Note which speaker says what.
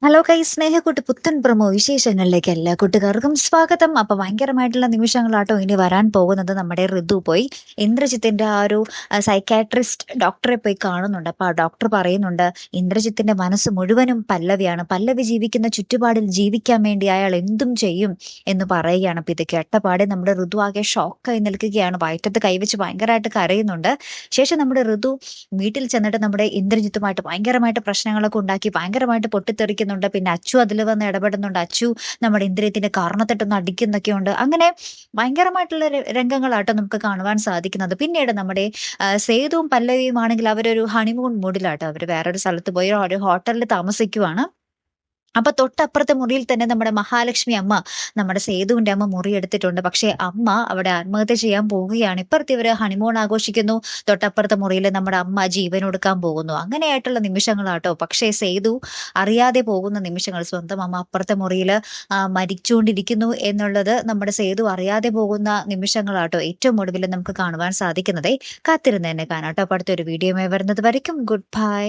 Speaker 1: Hello guys, Snehakkoottu പുത്തൻ promo വിശേഷങ്ങളിലേക്ക് എല്ലാ കൂട്ടുകാർക്കും സ്വാഗതം. അപ്പൊ ഭയങ്കരമായിട്ടുള്ള നിമിഷങ്ങളാട്ടോ ഇനി വരാൻ പോകുന്നത്. നമ്മുടെ ഋതു പോയി ഇന്ദ്രജിത്തിന്റെ ആ ഒരു സൈക്കാട്രിസ്റ്റ് ഡോക്ടറെ പോയി കാണുന്നുണ്ട്. അപ്പൊ ആ ഡോക്ടർ പറയുന്നുണ്ട്, ഇന്ദ്രജിത്തിന്റെ മനസ്സ് മുഴുവനും പല്ലവിയാണ്. പല്ലവി ജീവിക്കുന്ന ചുറ്റുപാടിൽ ജീവിക്കാൻ വേണ്ടി അയാൾ എന്തും ചെയ്യും എന്ന് പറയുകയാണ്. അപ്പൊ ഇത് കേട്ടപാടെ നമ്മുടെ ഋതു ആകെ ഷോക്കായി നിൽക്കുകയാണ്. വയറ്റത്ത് കൈവച്ച് ഭയങ്കരമായിട്ട് കരയുന്നുണ്ട്. ശേഷം നമ്മുടെ ഋതു വീട്ടിൽ ചെന്നിട്ട് നമ്മുടെ ഇന്ദ്രജിത്തുമായിട്ട് ഭയങ്കരമായിട്ട് പ്രശ്നങ്ങളൊക്കെ ഉണ്ടാക്കി ഭയങ്കരമായിട്ട് പൊട്ടിത്തെറിക്കുന്നുണ്ട്. പിന്നെ അച്ചു അതിൽ വന്ന് ഇടപെടുന്നുണ്ട്. അച്ചു നമ്മുടെ ഇന്ദ്രിയത്തിന്റെ കാരണത്തിട്ടൊന്ന് അടിക്കുന്നൊക്കെ ഉണ്ട്. അങ്ങനെ ഭയങ്കരമായിട്ടുള്ള രംഗങ്ങളാട്ടോ നമുക്ക് കാണുവാൻ സാധിക്കുന്നത്. പിന്നീട് നമ്മുടെ സേതുവും പല്ലവിയും ആണെങ്കിൽ അവരൊരു ഹണിമൂൺ മൂഡിലാട്ടോ. അവർ വേറൊരു സ്ഥലത്ത് പോയി ഒരു ഹോട്ടലിൽ താമസിക്കുവാണ്. അപ്പൊ തൊട്ടപ്പുറത്തെ മുറിയിൽ തന്നെ നമ്മുടെ മഹാലക്ഷ്മി അമ്മ, നമ്മുടെ സേതുവിന്റെ അമ്മ മുറി എടുത്തിട്ടുണ്ട്. പക്ഷെ അമ്മ അവിടെ ആത്മഹത്യ ചെയ്യാൻ പോവുകയാണ്. ഇപ്പുറത്ത് ഇവര് ഹണിമൂൺ ആഘോഷിക്കുന്നു. തൊട്ടപ്പുറത്തെ മുറിയിൽ നമ്മുടെ അമ്മ ജീവൻ ഒടുക്കാൻ പോകുന്നു. അങ്ങനെയായിട്ടുള്ള നിമിഷങ്ങളാട്ടോ. പക്ഷേ സേതു അറിയാതെ പോകുന്ന നിമിഷങ്ങൾ. സ്വന്തം അമ്മ അപ്പുറത്തെ മുറിയിൽ മരിച്ചുകൊണ്ടിരിക്കുന്നു എന്നുള്ളത് നമ്മുടെ സേതു അറിയാതെ പോകുന്ന നിമിഷങ്ങളാട്ടോ ഏറ്റവും ഒടുവിൽ നമുക്ക് കാണുവാൻ സാധിക്കുന്നത്. കാത്തിരുന്ന് തന്നെ കാണാട്ടോ. അപ്പൊ അടുത്തൊരു വീഡിയോയുമായി വരുന്നത് വരയ്ക്കും ഗുഡ് ബൈ.